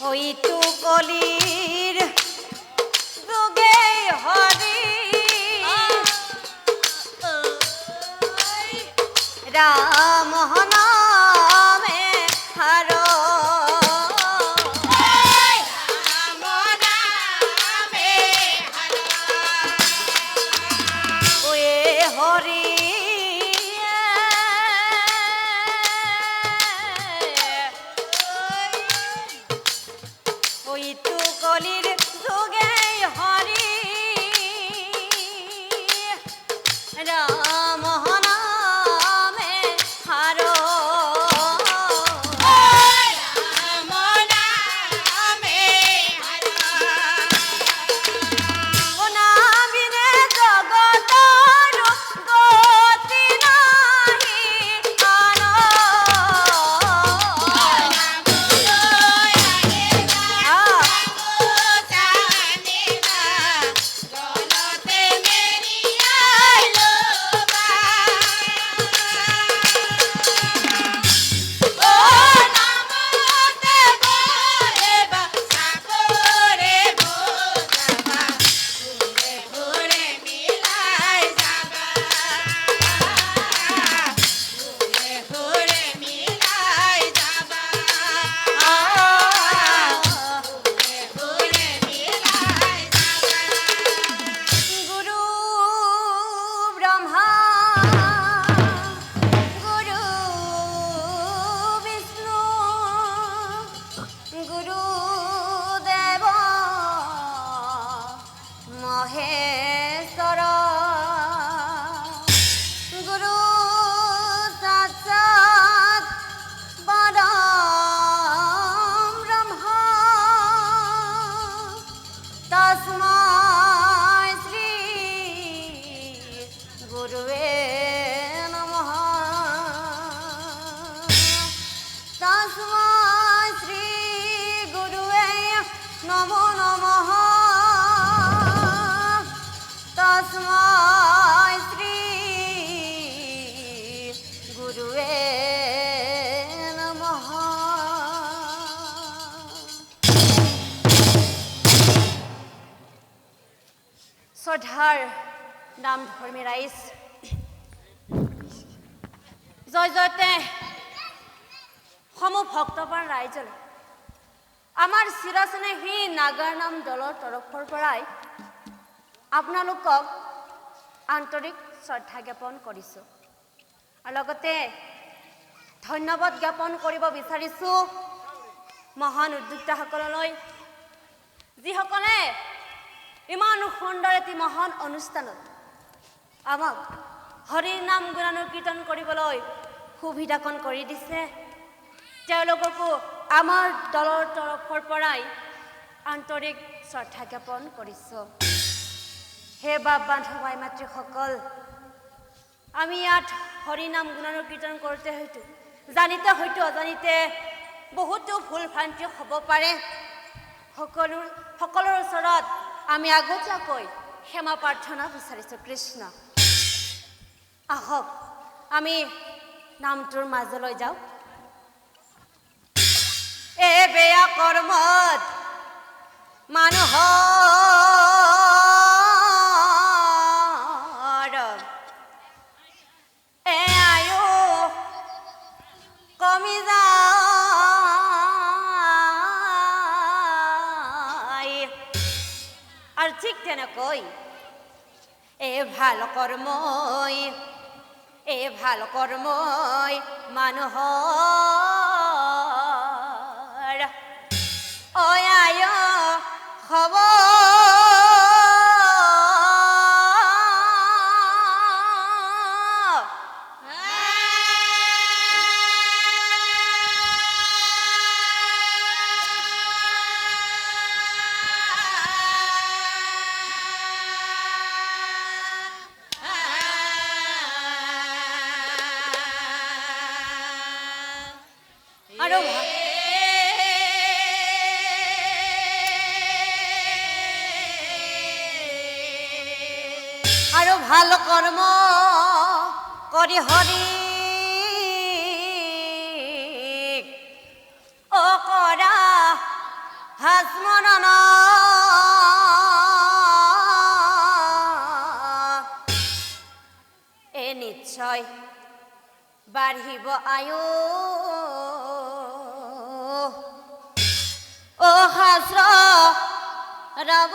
ওইটু কলিৰ যোগে হৰি ৰাম নামে হাৰ শ্ৰদ্ধাৰ নাম ধৰ্মী ৰাইজ জয় জয়তে সমূহ ভক্তপ্ৰাণ ৰাইজলৈ আমাৰ চিৰস্নেহী নাগাৰ নাম দলৰ তৰফৰ পৰাই আপোনালোকক আন্তৰিক শ্ৰদ্ধা জ্ঞাপন কৰিছোঁ আৰু লগতে ধন্যবাদ জ্ঞাপন কৰিব বিচাৰিছোঁ মহান উদ্যোক্তাসকললৈ যিসকলে ইমান সুন্দৰ এটি মহান অনুষ্ঠানত আমাক হৰিৰ নাম গুণানুকীৰ্তন কৰিবলৈ সুবিধাকণ কৰি দিছে তেওঁলোককো আমাৰ দলৰ তৰফৰ পৰাই আন্তৰিক শ্ৰদ্ধা জ্ঞাপন কৰিছোঁ হে বাপ বান্ধৱ ভাই মাতৃসকল আমি ইয়াত হৰি নাম গুণানুকীৰ্তন কৰোঁতে জানিতে হয়তো অজানিতে বহুতো ভুল ভ্ৰান্তি হ'ব পাৰে সকলোৰ ওচৰত আমি আগতীয়াকৈ ক্ষমা প্ৰাৰ্থনা বিচাৰিছোঁ কৃষ্ণ আহক আমি নামটোৰ মাজলৈ যাওঁ এ বেয়া কৰ্মত মানুহৰ এ আয়ু কমি যায় আৰু ঠিক তেনেকৈ এই ভাল কৰ্মই মানুহৰ অয়ায় হ'ব আৰু ভাল কৰ্ম কৰি হৰি আসমৰণ এ নিশ্চয় বাঢ়িব আয়ু ও শাস্ত্ৰ ৰব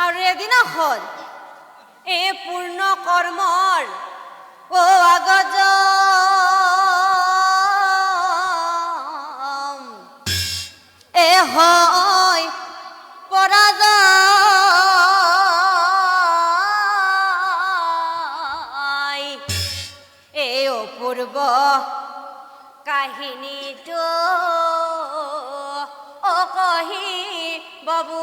আৰু এদিনাখন এই পূৰ্ণ কৰ্মৰ ও আগজ এ হয় পৰাজয় এই অপূৰ্ব কাহিনীটো অকহি বাবু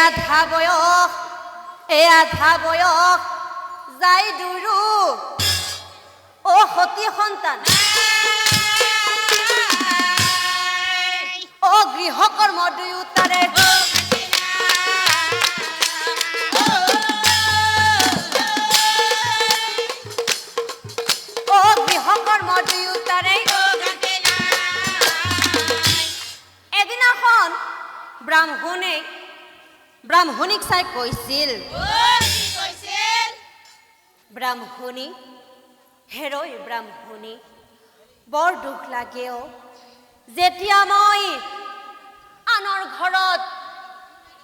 আধা বয়স যাই দুৰু ও সতী সন্তান ও গৃহকৰ্ম দুয়োটাৰে ও গৃহকৰ্ম দুয়োটাৰে এদিনাখন ব্ৰাহ্মণীক চাই কৈছিল ব্ৰাহ্মণী হেৰৈ ব্ৰাহ্মণী বৰ দুখ লাগেও যেতিয়া মই আনৰ ঘৰত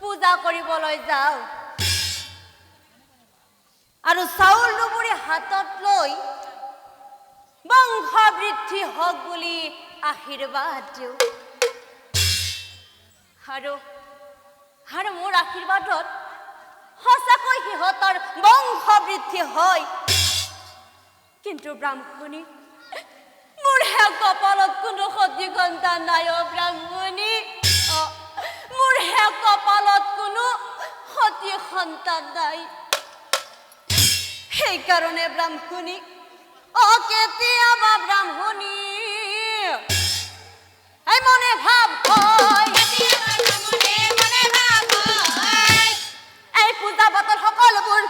পূজা কৰিবলৈ যাওঁ আৰু চাউল দুবুৰি হাতত লৈ বংশ বৃদ্ধি হওক বুলি আশীৰ্বাদ দিওঁ আৰু মোৰ আশীৰ্বাদত সঁচাকৈ সিহঁতৰ বংশ বৃদ্ধি হয় কিন্তু ব্ৰাহ্মণী মোৰ হে কপালত কোনো সতী সন্তান নাই অ ব্ৰাহ্মণী মোৰ হে কপালত কোনো সতী সন্তান নাই সেইকাৰণে ব্ৰাহ্মণী কেতিয়াবা ব্ৰাহ্মণী এই মনে ভাৱ হয় এই পূজা পাতল সকলোবোৰ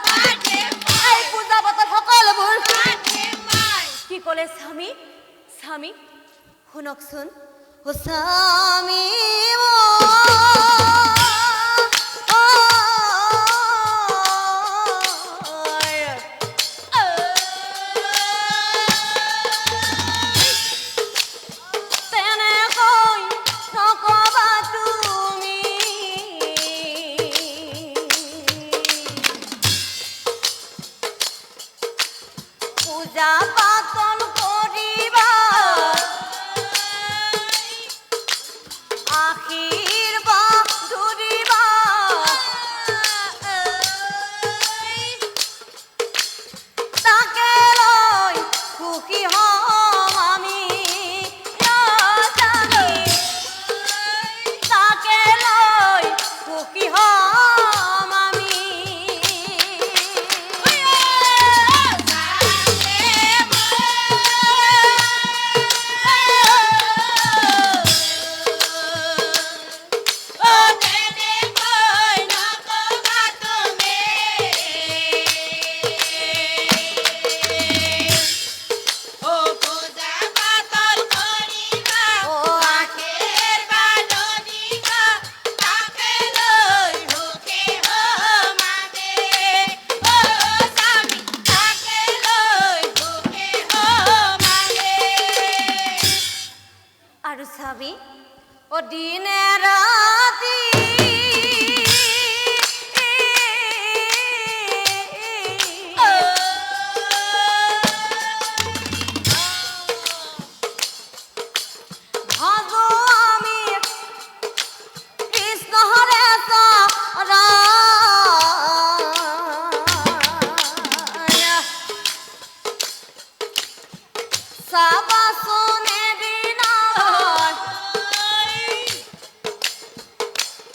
কি ক'লে স্বামী শুনকচোন স্বামী পূজা পাতল কৰিবা আশীৰ্বাদ ধৰিবা তাকে লৈ সুখী হম আমি তাকে লৈ সুখী হম আমি আৰু চাবি ও দিনে ৰাতি ভাজো আমি কৃষ্ণ হৰে চাবাচোনে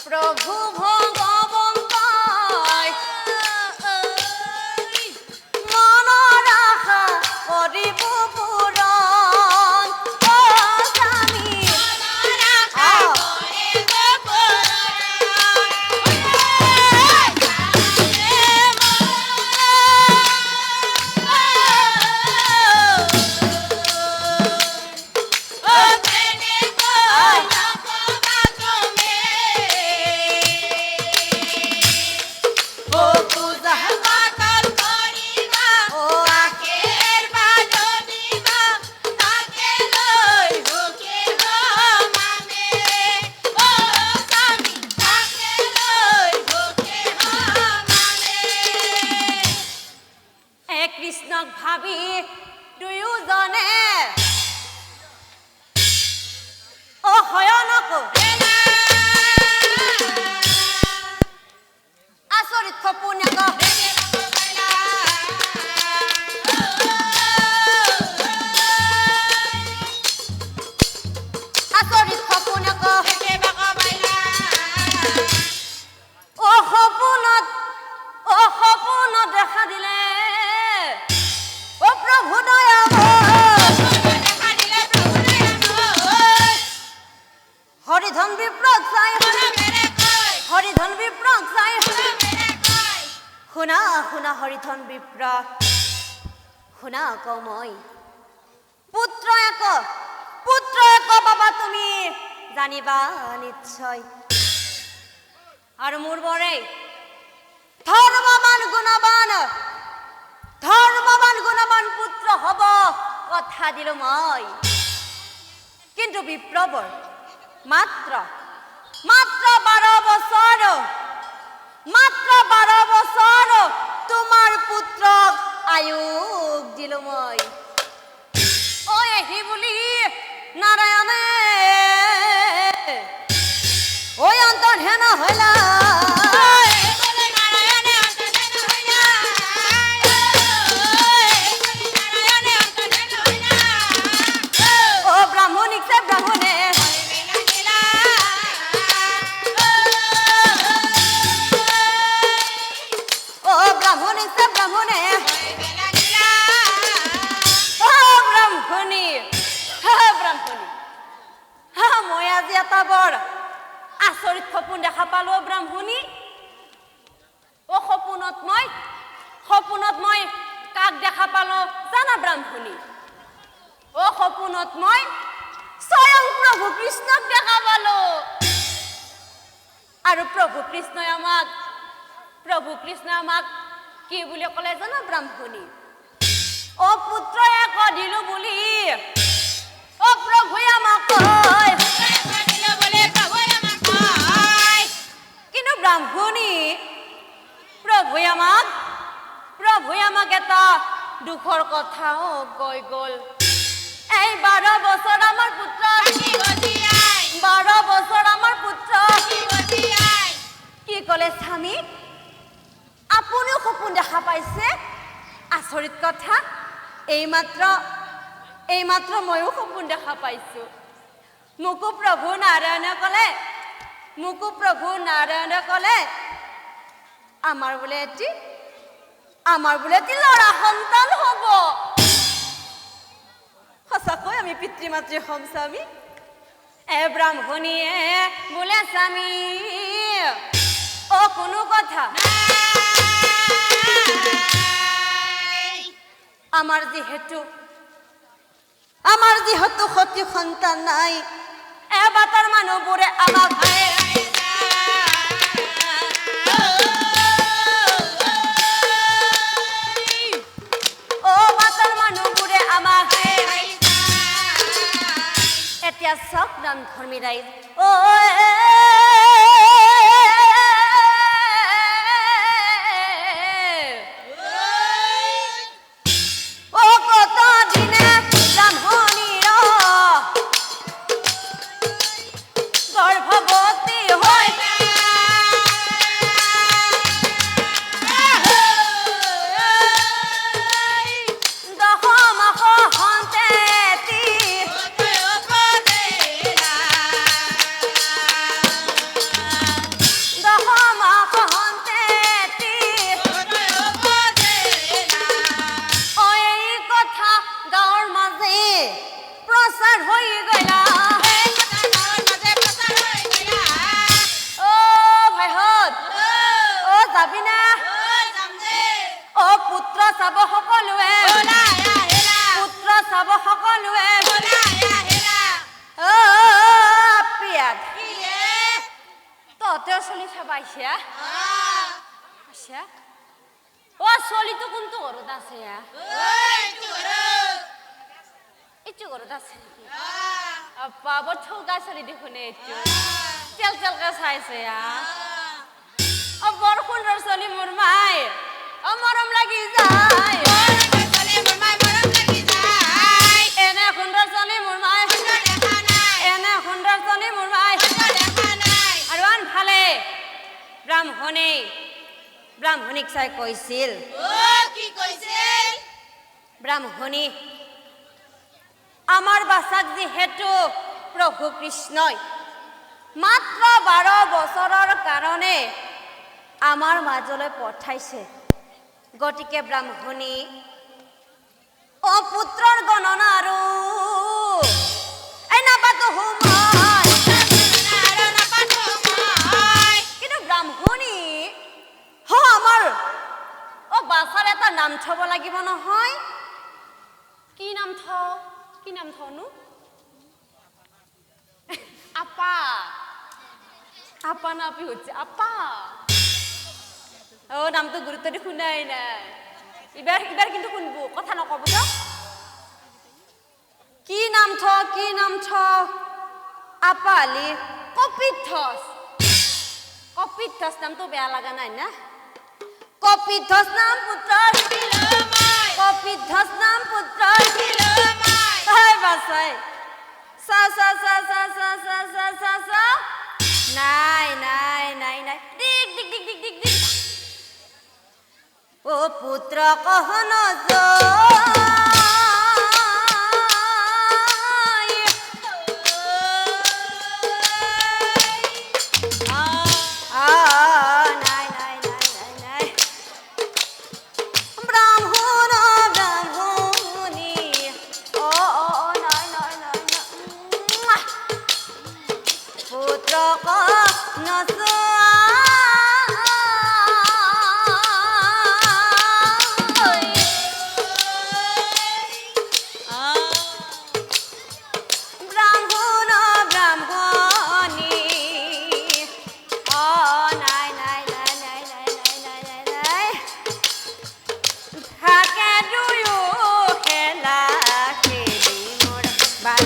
প্ৰভু ভগবন্তাই মনৰ আশা কৰিব পূৰণ ও স্বামী হৰিধন বিপ্ৰ শুনা আকৌ মই পুত্ৰ এক পাবা তুমি জানিবা নিশ্চয় আৰু মোৰ বৰে ধৰ্মৱান গুণৱান পুত্ৰ হব কথা দিলো মই কিন্তু বিপ্ৰবৰ মাত্ৰ 12 বছৰ তোমাৰ পুত্ৰক আয়ুস দিলো মই ঐ আহি বুলি নাৰায়ণে ঐ অন্তৰ্ধান হলা আচৰিত সপোন দেখা পালো ব্ৰাহ্মণী ও সপোনত মই কাক দেখা পালো জানা ব্ৰাহ্মণী ও সপোনত মই স্বয়ং প্ৰভু কৃষ্ণক দেখা পালো আৰু প্ৰভু কৃষ্ণই আমাক কি বুলি ক'লে জানা ব্ৰাহ্মণী ও পুত্ৰ এক দিলো বুলি ও প্ৰভুৱে আমাক কয় ব্ৰাহ্মণী প্ৰভুৱে আমাক এটা দুখৰ কথাও কৈ গ'ল এই 12 বছৰ আমাৰ পুত্ৰ 12 বছৰ আমাৰ পুত্ৰ কি ক'লে স্বামী আপুনিও সপোন দেখা পাইছে আচৰিত কথা এইমাত্ৰ ময়ো সপোন দেখা পাইছো মোকো প্ৰভু নাৰায়ণে ক'লে আমাৰ বোলে এটি ল'ৰা সন্তান হ'ব সঁচাকৈ আমি পিতৃ মাতৃ হ'ম স্বামী ব্ৰাহ্মণীয়ে বোলে স্বামী ও কোনো কথা আমাৰ যিহেতু সতি সন্তান নাই এবাটাৰ মানুহবোৰে আমাক এতিয়া চক নাম ধৰ্মী ৰাইজ কত দিনে ব্ৰাহ্মণীৰ গৰ্ভৱতী হৈ চলি চাবাইছে ও চলিটো কোনটো ঘৰত আছে এইটো ঘৰত আছে নেকি পাব ঠৌকা চলি দেখোন এইটো তেলকে চাইছে বৰ সুন্দৰ চলি মোৰ মাই মৰম লাগি যায় এনে সুন্দৰ চলি মোৰ মাই আৰু আনফালে ব্ৰাহ্মণীক চাই কৈছিল ব্ৰাহ্মণী আমাৰ বাছাক যিহেতু প্ৰভু কৃষ্ণই মাত্ৰ 12 বছৰৰ কাৰণে আমাৰ মাজলৈ পঠাইছে গতিকে ব্ৰাহ্মণী পুত্ৰৰ গণনা আৰু এই নাপাতো কিন্তু ব্ৰাহ্মণী আমাৰ কি নাম থনো আপা আপা না আপি হচ্ছে আপা ও নামটো গুরুত্ব দি শুনাই নাই এবার এবার কিন্তু শুনবো কথা নকব তো কি নাম ছ আপালি কপিথস নাম তো বেয়া লাগা নাই না কপিথস নাম পুত্র কপিথস নাম পুত্র তাই বাসাই সা সা সা সা সা সা সা সা সা নাই নাই নাই নাই দিক দিক দিক দিক দিক দিক ও পুত্র কহন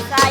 bye.